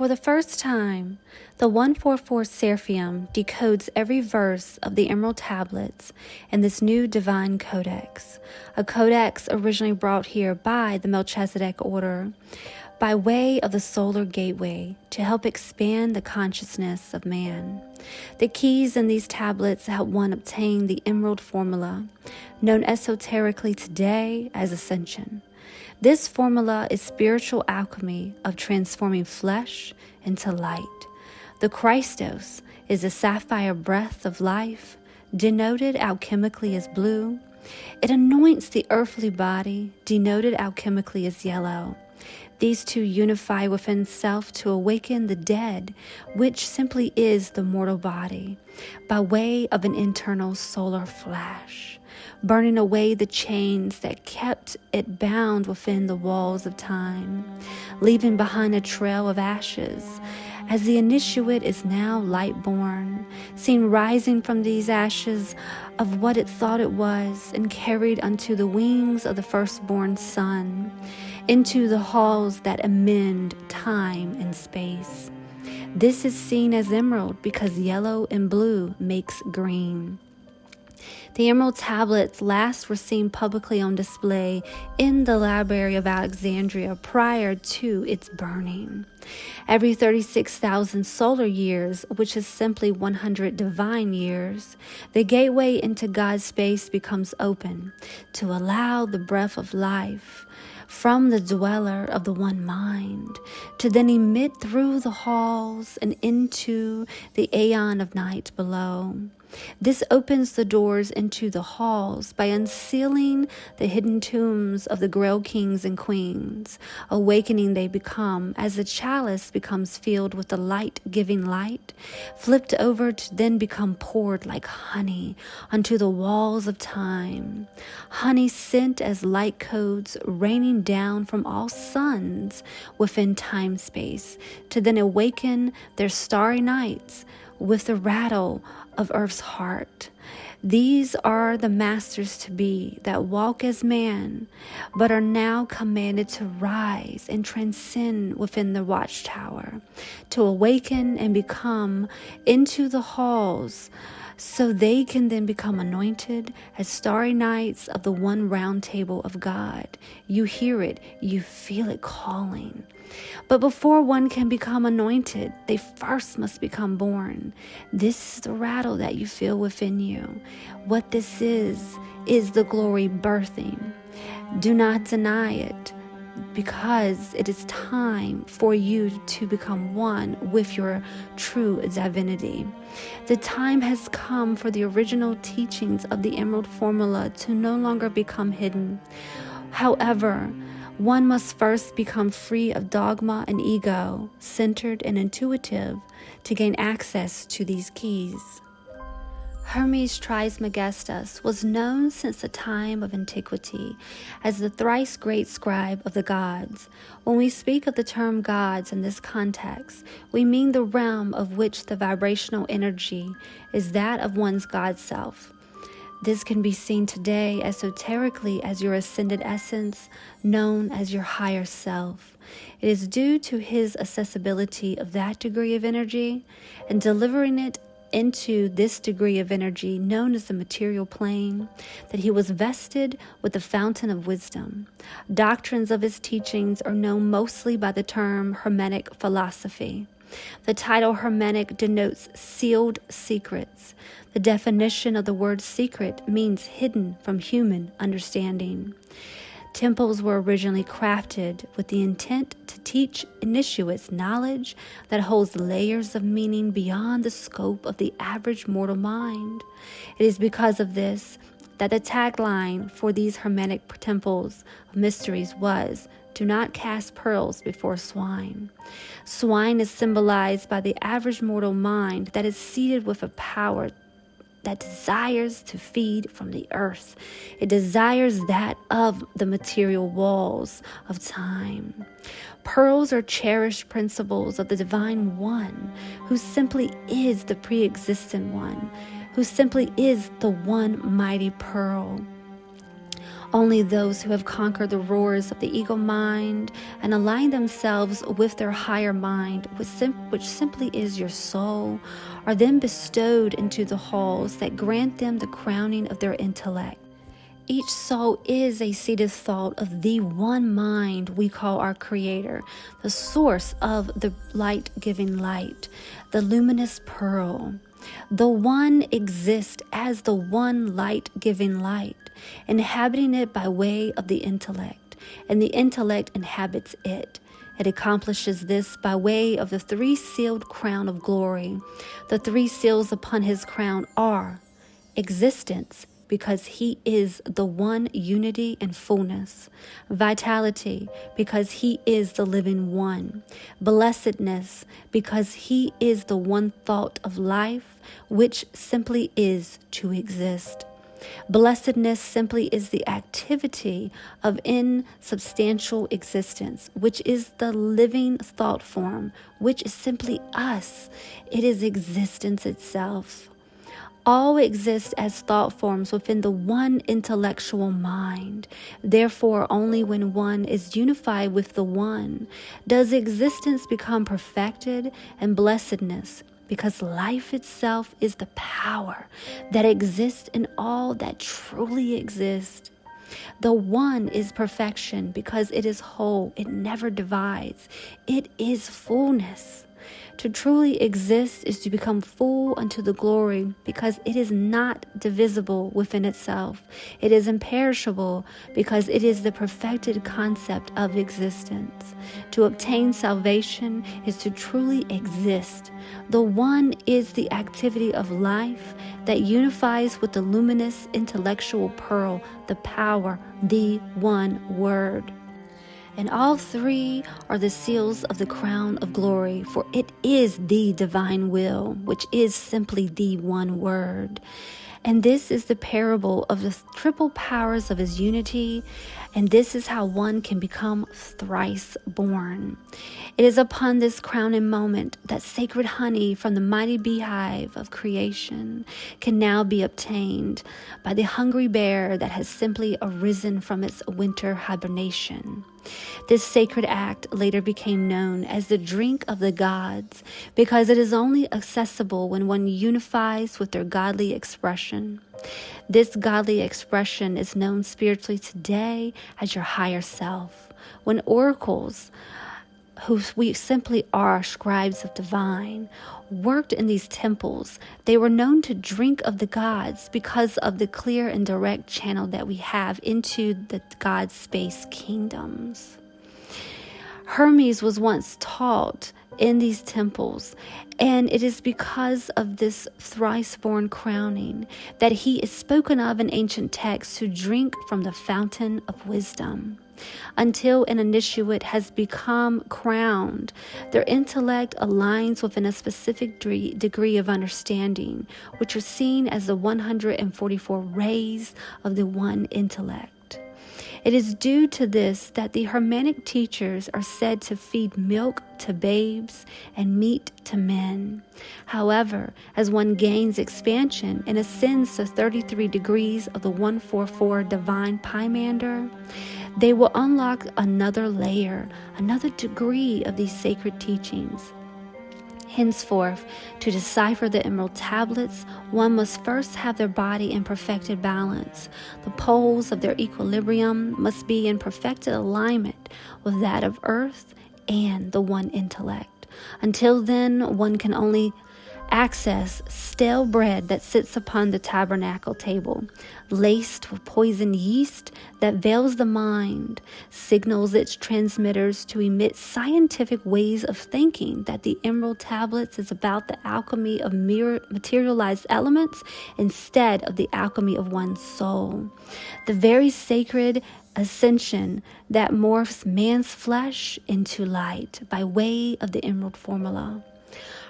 For the first time, the 144 Seraphim decodes every verse of the Emerald Tablets in this new Divine Codex, a codex originally brought here by the Melchizedek order, by way of the solar gateway to help expand the consciousness of man. The keys in these tablets help one obtain the Emerald Formula, known esoterically today as Ascension. This formula is spiritual alchemy of transforming flesh into light. The Christos is the sapphire breath of life, denoted alchemically as blue. It anoints the earthly body, denoted alchemically as yellow. These two unify within self to awaken the dead, which simply is the mortal body, by way of an internal solar flash, burning away the chains that kept it bound within the walls of time, leaving behind a trail of ashes, as the initiate is now light-born, seen rising from these ashes of what it thought it was, and carried unto the wings of the firstborn sun, into the halls that amend time and space. This is seen as emerald because yellow and blue makes green. The Emerald Tablets last were seen publicly on display in the Library of Alexandria prior to its burning. Every 36,000 solar years, which is simply 100 divine years, the gateway into God's space becomes open to allow the breath of life from the dweller of the one mind to then emit through the halls and into the aeon of night below. This opens the doors into the halls by unsealing the hidden tombs of the Grail kings and queens. Awakening they become as the chalice becomes filled with the light-giving light, flipped over to then become poured like honey onto the walls of time. Honey sent as light codes raining down from all suns within time-space to then awaken their starry nights with the rattle of Earth's heart. These are the masters to be that walk as man, but are now commanded to rise and transcend within the watchtower, to awaken and become into the halls, so they can then become anointed as starry nights of the one round table of God. You hear it, you feel it calling. But before one can become anointed, they first must become born. This is the rattle that you feel within you. What this is the glory birthing. Do not deny it, because it is time for you to become one with your true divinity. The time has come for the original teachings of the Emerald Formula to no longer become hidden. However, one must first become free of dogma and ego, centered and intuitive, to gain access to these keys. Hermes Trismegistus was known since the time of antiquity as the thrice great scribe of the gods. When we speak of the term gods in this context, we mean the realm of which the vibrational energy is that of one's God self. This can be seen today esoterically as your ascended essence, known as your higher self. It is due to his accessibility of that degree of energy and delivering it into this degree of energy known as the material plane that he was vested with the fountain of wisdom. Doctrines of his teachings are known mostly by the term Hermetic philosophy. The title Hermetic denotes sealed secrets. The definition of the word secret means hidden from human understanding. Temples were originally crafted with the intent to teach initiates knowledge that holds layers of meaning beyond the scope of the average mortal mind. It is because of this that the tagline for these Hermetic temples of mysteries was, "Do not cast pearls before swine." Swine is symbolized by the average mortal mind that is seated with a power that desires to feed from the earth. It desires that of the material walls of time. Pearls are cherished principles of the Divine One, who simply is the pre-existent one, who simply is the one mighty pearl. Only those who have conquered the roars of the ego mind and aligned themselves with their higher mind, which simply is your soul, are then bestowed into the halls that grant them the crowning of their intellect. Each soul is a seated thought of the one mind we call our Creator, the source of the light-giving light, the luminous pearl. The one exists as the one light-giving light, inhabiting it by way of the intellect, and the intellect inhabits it. It accomplishes this by way of the three-sealed crown of glory. The three seals upon his crown are existence, because he is the one unity and fullness; vitality, because he is the living one; blessedness, because he is the one thought of life, which simply is to exist. Blessedness simply is the activity of insubstantial existence, which is the living thought form, which is simply us. It is existence itself. All exist as thought forms within the one intellectual mind. Therefore, only when one is unified with the one does existence become perfected and blessedness, because life itself is the power that exists in all that truly exists. The one is perfection because it is whole, it never divides, it is fullness. To truly exist is to become full unto the glory, because it is not divisible within itself. It is imperishable because it is the perfected concept of existence. To obtain salvation is to truly exist. The one is the activity of life that unifies with the luminous intellectual pearl, the power, the one word. And all three are the seals of the crown of glory, for it is the divine will, which is simply the one word. And this is the parable of the triple powers of his unity, and this is how one can become thrice born. It is upon this crowning moment that sacred honey from the mighty beehive of creation can now be obtained by the hungry bear that has simply arisen from its winter hibernation. This sacred act later became known as the drink of the gods, because it is only accessible when one unifies with their godly expression. This godly expression is known spiritually today as your higher self. When oracles, who we simply are scribes of divine, worked in these temples, they were known to drink of the gods because of the clear and direct channel that we have into the God space kingdoms. Hermes was once taught in these temples, and it is because of this thrice-born crowning that he is spoken of in ancient texts to drink from the fountain of wisdom. Until an initiate has become crowned, their intellect aligns within a specific degree of understanding, which are seen as the 144 rays of the one intellect. It is due to this that the Hermetic teachers are said to feed milk to babes and meat to men. However, as one gains expansion and ascends to 33 degrees of the 144 divine Pymander, they will unlock another layer, another degree of these sacred teachings. Henceforth, to decipher the emerald tablets, one must first have their body in perfected balance. The poles of their equilibrium must be in perfected alignment with that of earth and the one intellect. Until then, one can only access stale bread that sits upon the tabernacle table, laced with poisoned yeast that veils the mind, signals its transmitters to emit scientific ways of thinking that the emerald tablets is about the alchemy of materialized elements instead of the alchemy of one's soul. The very sacred Ascension that morphs man's flesh into light by way of the emerald formula.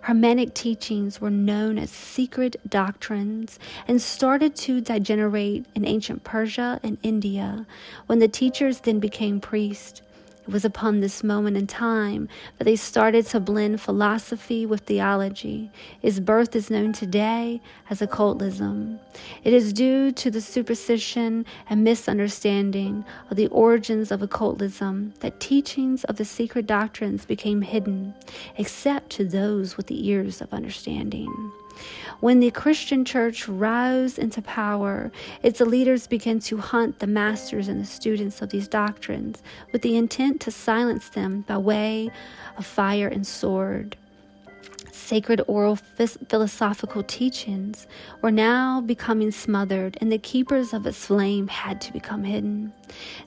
Hermetic teachings were known as secret doctrines and started to degenerate in ancient Persia and India when the teachers then became priests. It was upon this moment in time that they started to blend philosophy with theology. Its birth is known today as occultism. It is due to the superstition and misunderstanding of the origins of occultism that teachings of the secret doctrines became hidden, except to those with the ears of understanding. When the Christian church rose into power, its leaders began to hunt the masters and the students of these doctrines with the intent to silence them by way of fire and sword. Sacred oral philosophical teachings were now becoming smothered, and the keepers of its flame had to become hidden.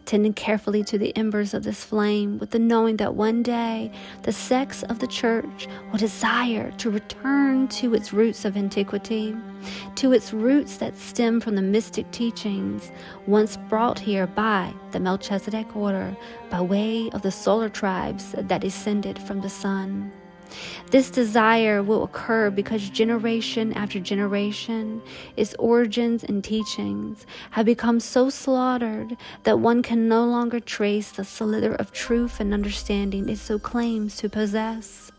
Tending carefully to the embers of this flame with the knowing that one day the sects of the church will desire to return to its roots of antiquity, to its roots that stem from the mystic teachings once brought here by the Melchizedek order by way of the solar tribes that descended from the sun. This desire will occur because generation after generation, its origins and teachings have become so slaughtered that one can no longer trace the slither of truth and understanding it so claims to possess.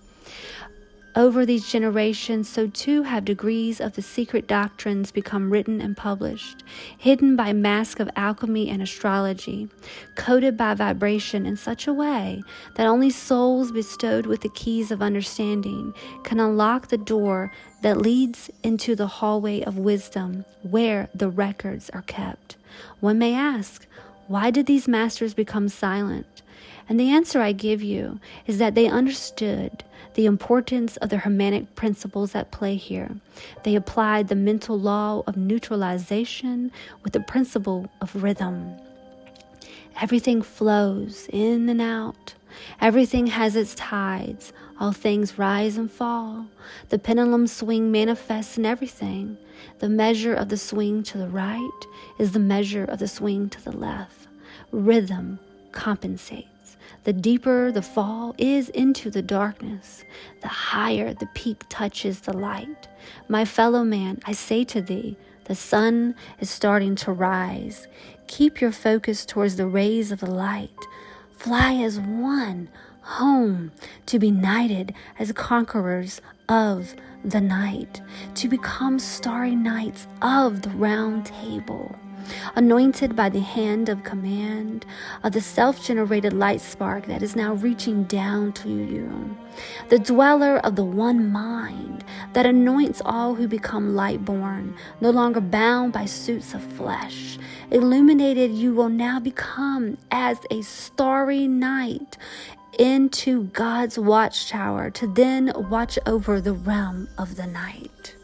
Over these generations, so too have degrees of the secret doctrines become written and published, hidden by mask of alchemy and astrology, coded by vibration in such a way that only souls bestowed with the keys of understanding can unlock the door that leads into the hallway of wisdom where the records are kept. One may ask, why did these masters become silent? And the answer I give you is that they understood the importance of the Hermetic principles at play here. They applied the mental law of neutralization with the principle of rhythm. Everything flows in and out. Everything has its tides. All things rise and fall. The pendulum swing manifests in everything. The measure of the swing to the right is the measure of the swing to the left. Rhythm compensates. The deeper the fall is into the darkness, the higher the peak touches the light. My fellow man, I say to thee, the sun is starting to rise. Keep your focus towards the rays of the light. Fly as one, home, to be knighted as conquerors of the night, to become starry knights of the round table. Anointed by the hand of command of the self-generated light spark that is now reaching down to you, the dweller of the one mind that anoints all who become light-born, no longer bound by suits of flesh. Illuminated, you will now become as a starry night into God's watchtower to then watch over the realm of the night.